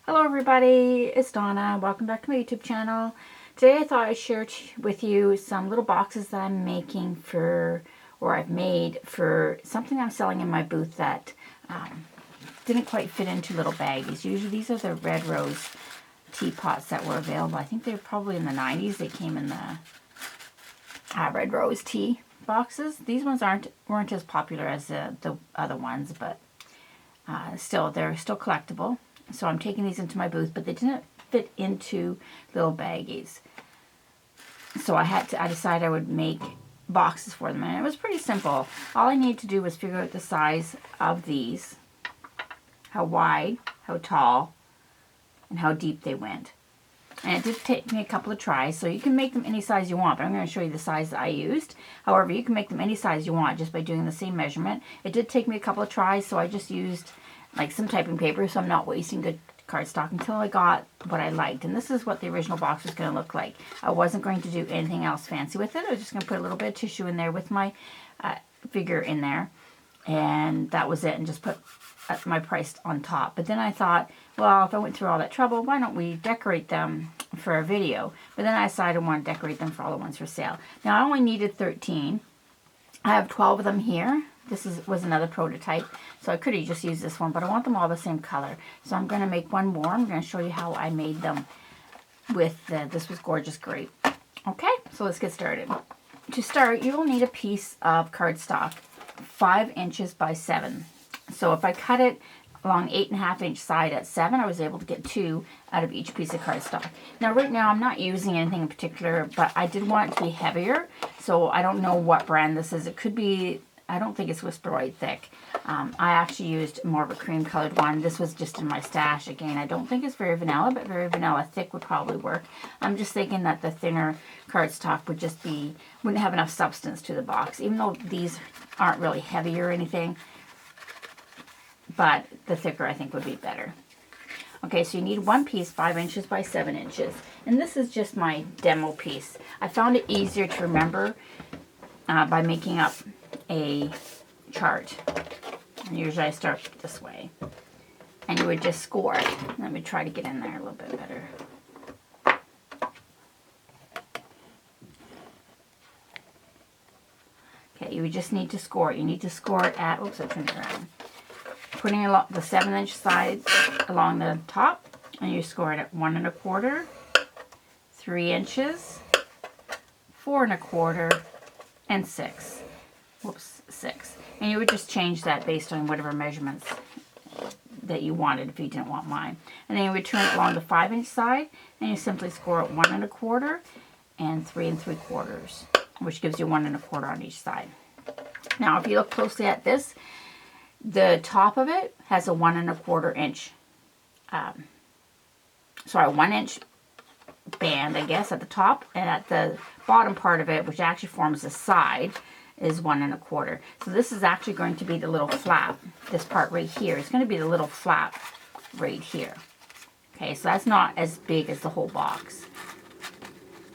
Hello everybody, it's Donna. Welcome back to my YouTube channel. Today I thought I'd share with you some little boxes that I'm making for, or I've made for something I'm selling in my booth that didn't quite fit into little baggies. Usually these are the red rose teapots that were available. I think they were probably in the 90s. They came in the red rose tea boxes. These ones weren't as popular as the other ones, but still, they're still collectible. So I'm taking these into my booth, but they didn't fit into little baggies. So I decided I would make boxes for them, and it was pretty simple. All I needed to do was figure out the size of these, how wide, how tall, and how deep they went. And it did take me a couple of tries, so you can make them any size you want, but I'm going to show you the size that I used. However, you can make them any size you want just by doing the same measurement. It did take me a couple of tries, so I just used like some typing paper, so I'm not wasting good cardstock until I got what I liked. And this is what the original box was going to look like. I wasn't going to do anything else fancy with it. I was just going to put a little bit of tissue in there with my figure in there, and that was it, and just put my price on top. But then I thought, well, if I went through all that trouble, why don't we decorate them for a video? But then I decided I want to decorate them for all the ones for sale. Now I only needed 13. I have 12 of them here. This was another prototype, so I could have just used this one, but I want them all the same color. So I'm going to make one more. I'm going to show you how I made them with this was gorgeous grape. Okay, so let's get started. To start, you will need a piece of cardstock, 5 inches by 7. So if I cut it along 8.5 inch side at 7, I was able to get 2 out of each piece of cardstock. Now right now I'm not using anything in particular, but I did want it to be heavier, so I don't know what brand this is. It could be, I don't think it's Whisper White Thick. I actually used more of a cream colored one. This was just in my stash. Again, I don't think it's very vanilla, but very vanilla thick would probably work. I'm just thinking that the thinner cardstock would just be, wouldn't have enough substance to the box, even though these aren't really heavy or anything. But the thicker I think would be better. Okay, so you need one piece 5 inches by 7 inches. And this is just my demo piece. I found it easier to remember by making up a chart. And usually I start this way. And you would just score it. Let me try to get in there a little bit better. Okay, you would just need to score it. You need to score it at, oops, I turned it around. Putting the 7 inch sides along the top, and you score it at 1 1/4, 3 inches, 4 1/4, and 6. Whoops, 6. And you would just change that based on whatever measurements that you wanted if you didn't want mine. And then you would turn it along the 5 inch side, and you simply score it 1 1/4 and 3 3/4, which gives you 1 1/4 on each side. Now, if you look closely at this, the top of it has a 1 1/4 inch, 1 inch band, I guess, at the top, and at the bottom part of it, which actually forms the side, is 1 1/4. So this is actually going to be the little flap. This part right here is going to be the little flap right here. Okay, so that's not as big as the whole box.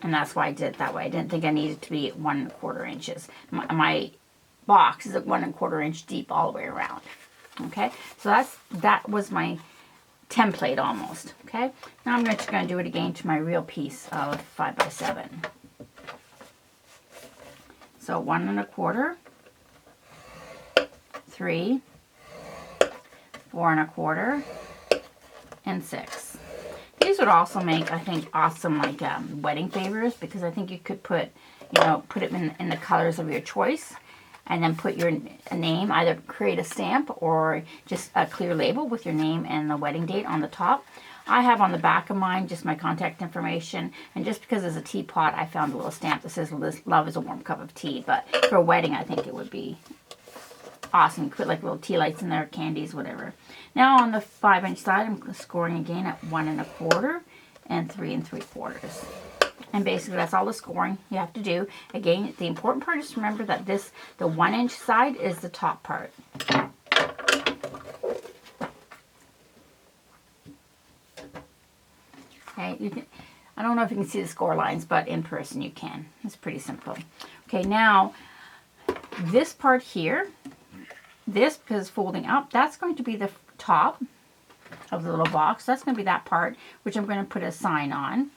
And that's why I did it that way. I didn't think I needed to be 1 1/4 inches. My box is at 1 1/4 inch deep all the way around. Okay, so that was my template almost. Okay, now I'm just going to do it again to my real piece of 5 by 7. So 1 1/4, 3, 4 1/4, and 6. These would also make, I think, awesome like wedding favors, because I think you could put, put it in the colors of your choice, and then put your name, either create a stamp or just a clear label with your name and the wedding date on the top. I have on the back of mine just my contact information, and just because it's a teapot, I found a little stamp that says love is a warm cup of tea. But for a wedding, I think it would be awesome. You put like little tea lights in there, candies, whatever. Now on the 5 inch side, I'm scoring again at 1 1/4 and 3 3/4. And basically that's all the scoring you have to do. Again, the important part is to remember that the 1 inch side is the top part. Okay, I don't know if you can see the score lines, but in person you can. It's pretty simple. Okay, now this part here, this is folding up, that's going to be the top. of the little box. So that's going to be that part, which I'm going to put a sign on.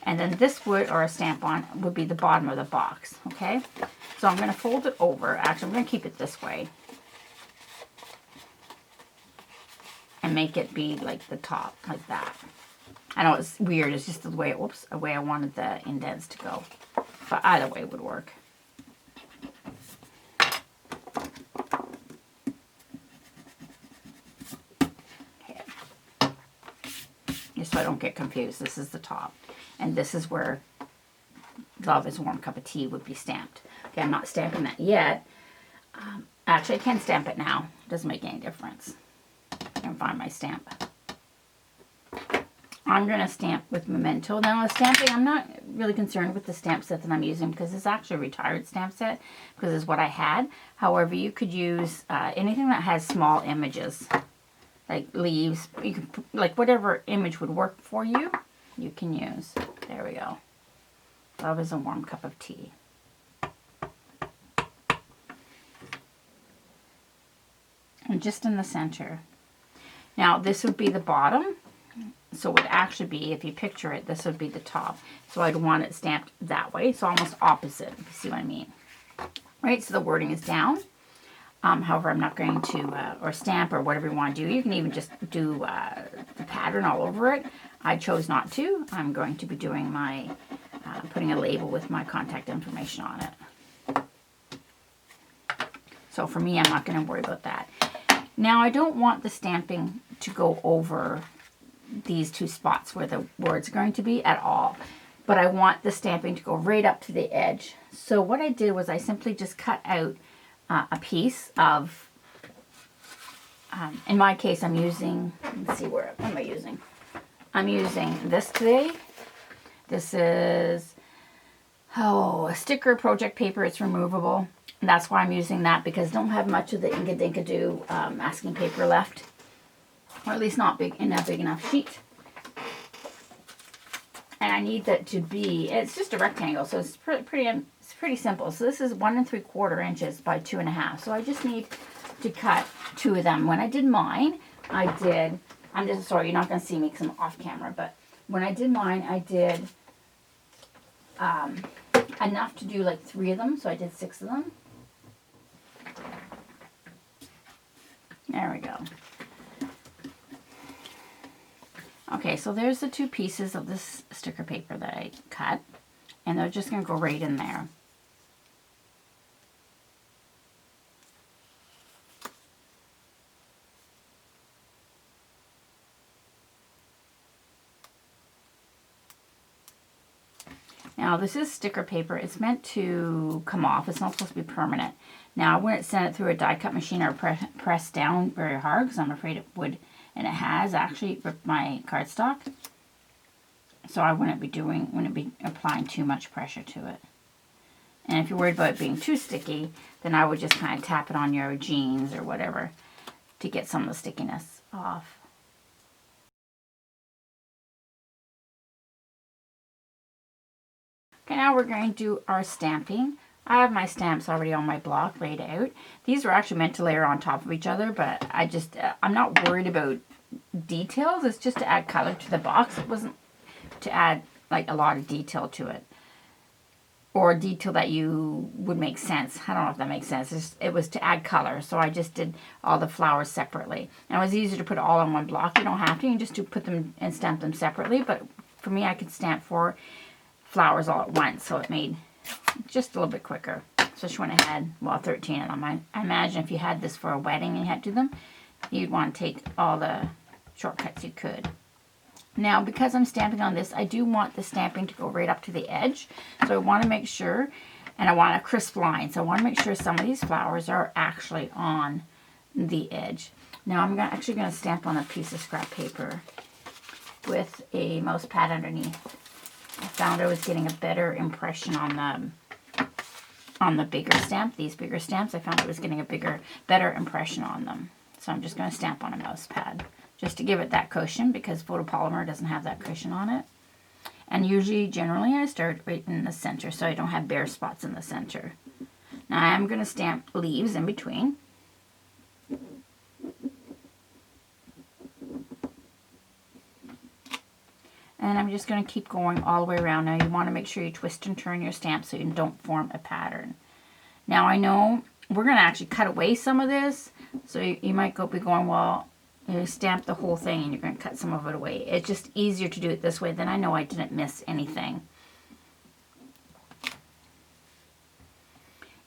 And then this would, or a stamp on, would be the bottom of the box, okay? So I'm going to fold it over. Actually, I'm going to keep it this way. And make it be like the top, like that. I know it's weird. It's just the way, whoops, the way I wanted the indents to go. But either way would work. Okay. Just so I don't get confused, this is the top. And this is where Love is a Warm Cup of Tea would be stamped. Okay, I'm not stamping that yet. Actually, I can stamp it now. It doesn't make any difference. I can find my stamp. I'm going to stamp with Memento. Now, the stamping, I'm not really concerned with the stamp set that I'm using because it's actually a retired stamp set because it's what I had. However, you could use anything that has small images, like leaves. You could, like whatever image would work for you, you can use. There we go. Love is a Warm Cup of Tea. And just in the center. Now, this would be the bottom. So it would actually be, if you picture it, this would be the top. So I'd want it stamped that way. So almost opposite, if you see what I mean. Right, so the wording is down. However, I'm not going to, or stamp or whatever you want to do. You can even just do the pattern all over it. I chose not to. I'm going to be doing my, putting a label with my contact information on it. So for me, I'm not going to worry about that. Now, I don't want the stamping to go over these two spots where the words are going to be at all. But I want the stamping to go right up to the edge. So what I did was I simply just cut out a piece of, in my case I'm using, let's see, what am I using? I'm using this today. This is, a sticker project paper. It's removable. And that's why I'm using that, because I don't have much of the Inka Dinka Doo masking paper left. Or at least not big in a big enough sheet. And I need that to be, it's just a rectangle, so it's pretty simple. So this is 1 3/4 inches by 2.5. So I just need to cut 2 of them. When I did mine, I'm just, sorry, you're not going to see me because I'm off camera, but when I did mine, I did enough to do like 3 of them, so I did 6 of them. There we go. Okay, so there's the 2 pieces of this sticker paper that I cut, and they're just going to go right in there. Now, this is sticker paper. It's meant to come off. It's not supposed to be permanent. Now, I wouldn't send it through a die cut machine or press down very hard because I'm afraid it would. And it has actually ripped my cardstock. So I wouldn't be applying too much pressure to it. And if you're worried about it being too sticky, then I would just kind of tap it on your jeans or whatever to get some of the stickiness off. Okay, now we're going to do our stamping. I have my stamps already on my block laid out. These were actually meant to layer on top of each other, but I'm not worried about details. It's just to add color to the box. It wasn't to add like a lot of detail to it. Or detail that you would make sense. I don't know if that makes sense. It was to add color. So I just did all the flowers separately. And it was easier to put it all on one block. You don't have to. You can just put them and stamp them separately. But for me, I could stamp 4 flowers all at once. So it made just a little bit quicker. So she went ahead, well, 13 of them. I imagine if you had this for a wedding and you had to do them, you'd want to take all the shortcuts you could. Now, because I'm stamping on this, I do want the stamping to go right up to the edge. So I want to make sure, and I want a crisp line. So I want to make sure some of these flowers are actually on the edge. Now I'm actually going to stamp on a piece of scrap paper with a mouse pad underneath. I found I was getting a better impression on the bigger stamp. These bigger stamps, I found I was getting a better impression on them. So I'm just going to stamp on a mouse pad just to give it that cushion, because photopolymer doesn't have that cushion on it. And usually, generally, I start right in the center so I don't have bare spots in the center. Now I am going to stamp leaves in between. And I'm just going to keep going all the way around. Now you want to make sure you twist and turn your stamp so you don't form a pattern. Now I know we're going to actually cut away some of this. So you might be going, well, you stamp the whole thing and you're going to cut some of it away. It's just easier to do it this way. Then I know I didn't miss anything.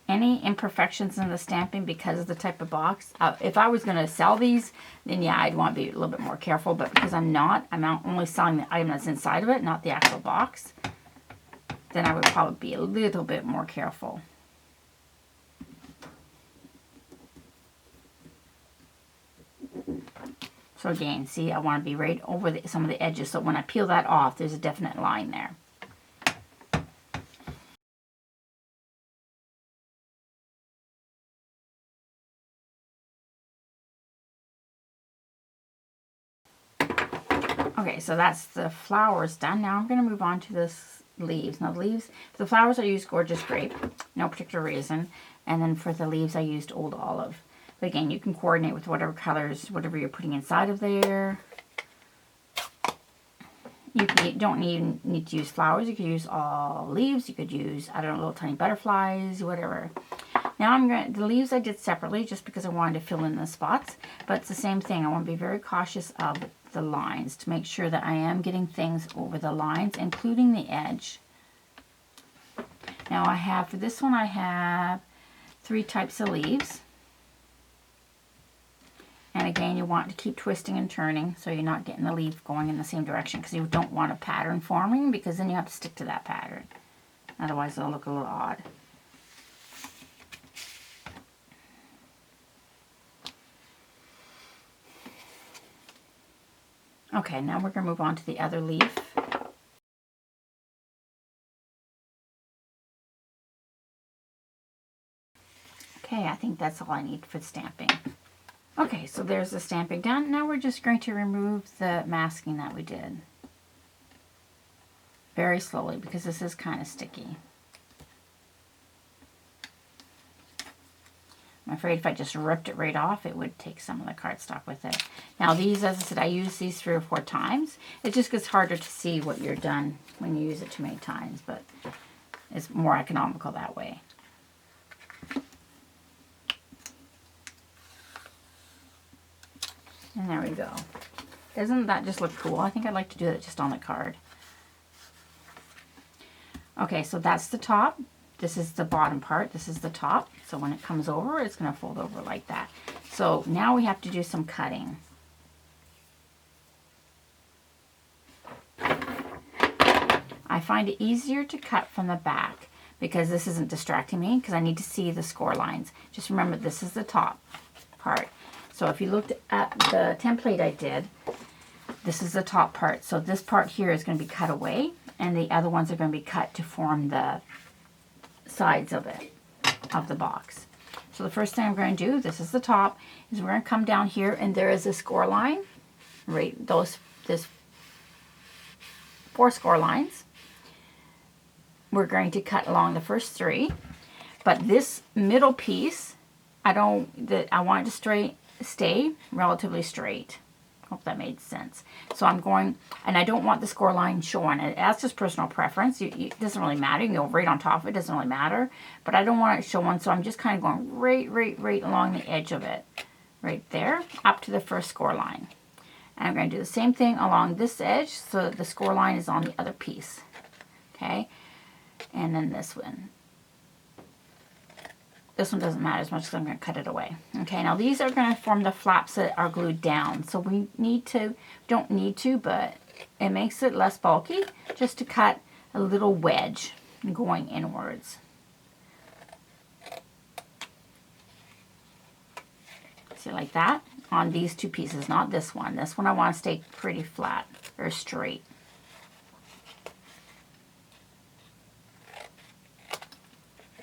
Any imperfections in the stamping because of the type of box. If I was going to sell these, then yeah, I'd want to be a little bit more careful. But because I'm only selling the item that's inside of it, not the actual box, then I would probably be a little bit more careful. So again, see, I want to be right over some of the edges, so when I peel that off, there's a definite line there. Okay, so that's the flowers done. Now I'm going to move on to the leaves. Now the flowers I used Gorgeous Grape, no particular reason. And then for the leaves I used Old Olive. But again, you can coordinate with whatever colors, whatever you're putting inside of there. You don't even need to use flowers. You could use all leaves. You could use, I don't know, little tiny butterflies, whatever. Now the leaves I did separately just because I wanted to fill in the spots. But it's the same thing. I want to be very cautious of the lines to make sure that I am getting things over the lines, including the edge. Now for this one I have 3 types of leaves. And again, you want to keep twisting and turning so you're not getting the leaf going in the same direction, because you don't want a pattern forming, because then you have to stick to that pattern. Otherwise it'll look a little odd. Okay, now we're going to move on to the other leaf. Okay, I think that's all I need for stamping. Okay, so there's the stamping done. Now we're just going to remove the masking that we did. Very slowly, because this is kind of sticky. I'm afraid if I just ripped it right off, it would take some of the cardstock with it. Now these, as I said, I use these 3 or 4 times. It just gets harder to see what you're done when you use it too many times, but it's more economical that way. And there we go. Doesn't that just look cool? I think I'd like to do it just on the card. Okay, so that's the top. This is the bottom part. This is the top. So when it comes over, it's going to fold over like that. So now we have to do some cutting. I find it easier to cut from the back because this isn't distracting me, because I need to see the score lines. Just remember, this is the top part. So if you looked at the template I did, this is the top part. So this part here is going to be cut away, and the other ones are going to be cut to form the sides of it, of the box. So the first thing I'm going to do, this is the top, is we're going to come down here, and there is a score line, right? There's 4 score lines. We're going to cut along the first 3, but this middle piece, I want it to stay relatively straight. Hope that made sense. So I'm going, and I don't want the score line showing. That's just personal preference. It doesn't really matter. You can go right on top of it. It doesn't really matter. But I don't want it showing, so I'm just kind of going right along the edge of it. Right there, up to the first score line. And I'm going to do the same thing along this edge so that the score line is on the other piece. Okay? And then this one. This one doesn't matter as much because I'm going to cut it away. Okay, now these are going to form the flaps that are glued down. So we don't need to, but it makes it less bulky just to cut a little wedge going inwards. See, like that on these 2 pieces, not this one. This one I want to stay pretty flat or straight.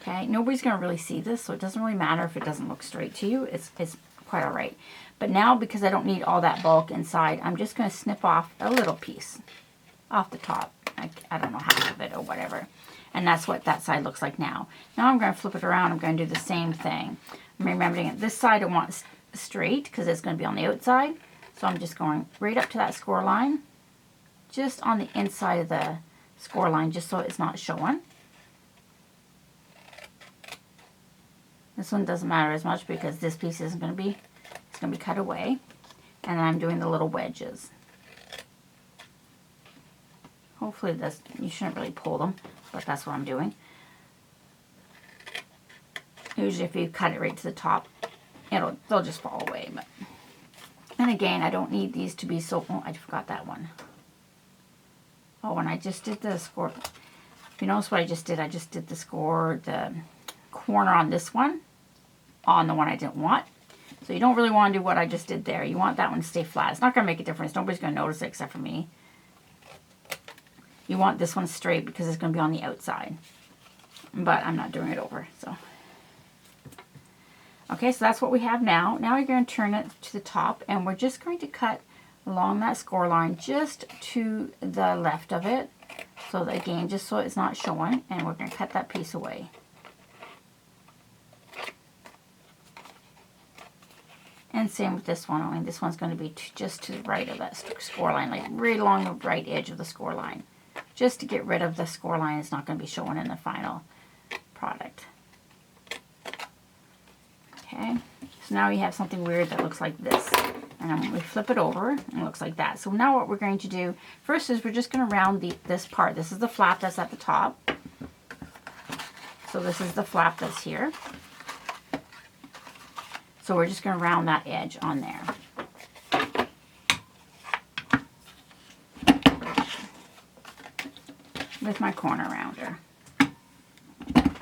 Okay, nobody's going to really see this, so it doesn't really matter if it doesn't look straight to you. It's quite all right. But now, because I don't need all that bulk inside, I'm just going to snip off a little piece off the top. I don't know, half of it or whatever. And that's what that side looks like now. Now I'm going to flip it around. I'm going to do the same thing. I'm remembering it. This side I want straight because it's going to be on the outside. So I'm just going right up to that score line. just on the inside of the score line, just so it's not showing. This one doesn't matter as much because this piece isn't going to be, it's going to be cut away. And then I'm doing the little wedges. Hopefully this, you shouldn't really pull them, but that's what I'm doing. Usually if you cut it right to the top, they'll just fall away. But and again, I don't need these to be so, oh, I forgot that one. Oh, and I just did the score. If you notice what I just did the score, the corner on this one, on the one I didn't want. So you don't really want to do what I just did there. You want that one to stay flat. It's not going to make a difference. Nobody's going to notice it except for me. You want this one straight because it's going to be on the outside. But I'm not doing it over, so. Okay, so that's what we have now. Now we're going to turn it to the top, and we're just going to cut along that score line just to the left of it. So that, again, just so it's not showing, and we're going to cut that piece away. And same with this one, only this one's going to be just to the right of that score line, like right along the right edge of the score line. Just to get rid of the score line, it's not going to be showing in the final product. Okay, so now we have something weird that looks like this. And then when we flip it over, it looks like that. So now what we're going to do first is we're just going to round this part. This is the flap that's at the top. So this is the flap that's here. So we're just going to round that edge on there. With my corner rounder.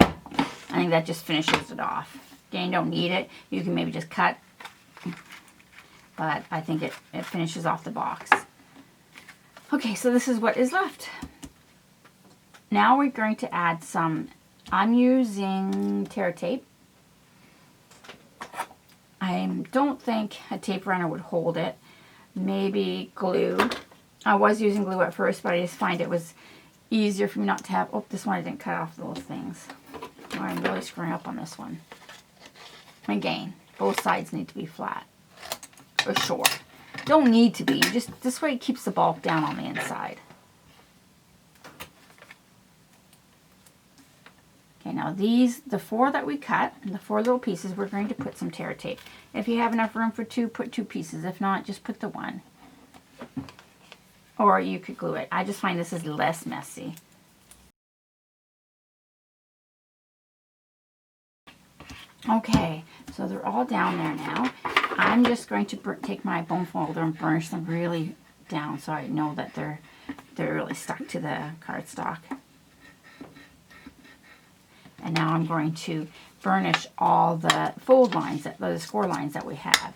I think that just finishes it off. Again, you don't need it. You can maybe just cut. But I think it finishes off the box. Okay, so this is what is left. Now we're going to add some, I'm using Tear tape. I don't think a tape runner would hold it. Maybe glue. I was using glue at first, but I just find it was easier for me not to have, oh, this one I didn't cut off those things. Oh, I'm really screwing up on this one. Again, both sides need to be flat or short. Don't need to be, just this way it keeps the bulk down on the inside. Okay, now these, the 4 that we cut, the 4 little pieces, we're going to put some Tear tape. If you have enough room for 2, put 2 pieces. If not, just put the 1. Or you could glue it. I just find this is less messy. Okay, so they're all down there now. I'm just going to take my bone folder and burnish them really down so I know that they're really stuck to the cardstock. And now I'm going to burnish all the fold lines, the score lines that we have.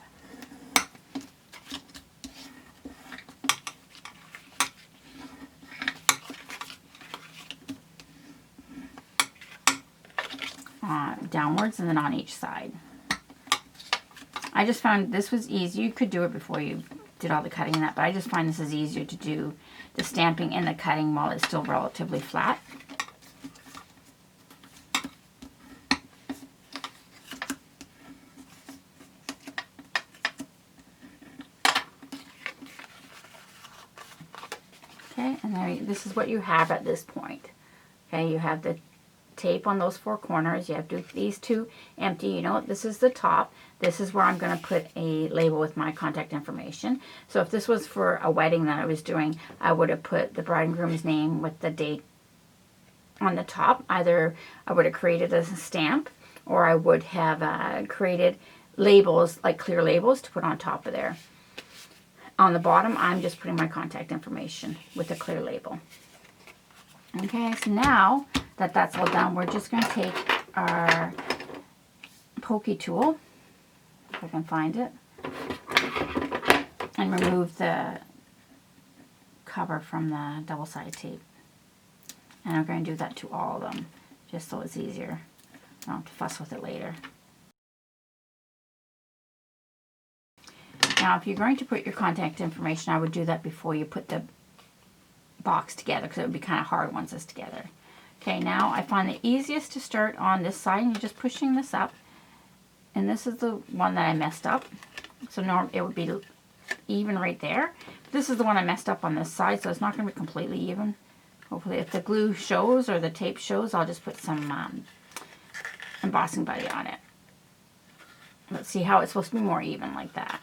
Downwards and then on each side. I just found this was easy. You could do it before you did all the cutting and that, but I just find this is easier to do the stamping and the cutting while it's still relatively flat. Okay, and there, this is what you have at this point. Okay, you have the tape on those 4 corners. You have these 2 empty. You know, this is the top. This is where I'm going to put a label with my contact information. So if this was for a wedding that I was doing, I would have put the bride and groom's name with the date on the top. Either I would have created a stamp, or I would have created labels, like clear labels, to put on top of there. On the bottom, I'm just putting my contact information with a clear label. Okay, so now that that's all done, we're just going to take our pokey tool, if I can find it, and remove the cover from the double-sided tape. And I'm going to do that to all of them, just so it's easier. I don't have to fuss with it later. Now, if you're going to put your contact information, I would do that before you put the box together, because it would be kind of hard once it's together. Okay, now I find the easiest to start on this side, and you're just pushing this up. And this is the one that I messed up. So it would be even right there. This is the one I messed up on this side, so it's not going to be completely even. Hopefully if the glue shows or the tape shows, I'll just put some embossing buddy on it. Let's see how it's supposed to be more even like that.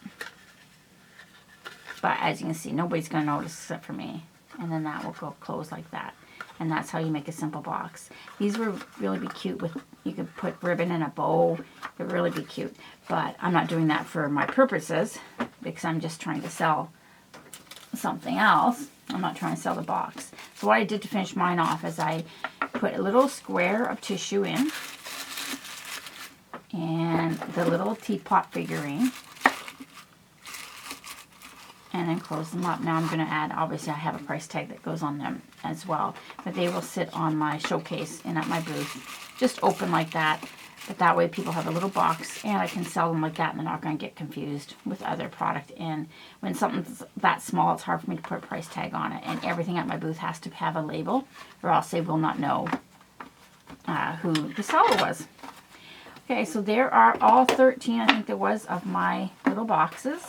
But as you can see, nobody's going to notice except for me. And then that will go close like that. And that's how you make a simple box. These would really be cute with, you could put ribbon in a bow. It would really be cute. But I'm not doing that for my purposes because I'm just trying to sell something else. I'm not trying to sell the box. So what I did to finish mine off is I put a little square of tissue in and the little teapot figurine. And then close them up. Now I'm going to add, obviously I have a price tag that goes on them as well. But they will sit on my showcase and at my booth. Just open like that. But that way people have a little box and I can sell them like that and they're not going to get confused with other product. And when something's that small, it's hard for me to put a price tag on it. And everything at my booth has to have a label or else they will not know who the seller was. Okay, so there are all 13, I think there was, of my little boxes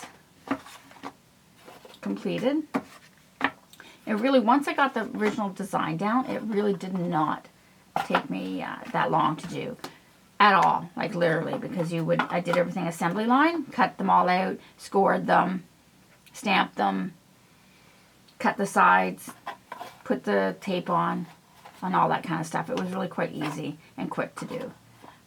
completed. It really, once I got the original design down, it really did not take me that long to do at all, like literally, because I did everything assembly line, cut them all out, scored them, stamped them, cut the sides, put the tape on, and all that kind of stuff. It was really quite easy and quick to do.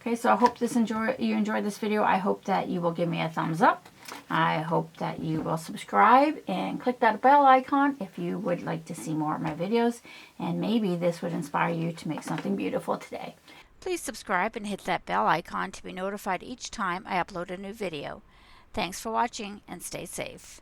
Okay, so I hope you enjoyed this video. I hope that you will give me a thumbs up. I hope that you will subscribe and click that bell icon if you would like to see more of my videos. And maybe this would inspire you to make something beautiful today. Please subscribe and hit that bell icon to be notified each time I upload a new video. Thanks for watching and stay safe.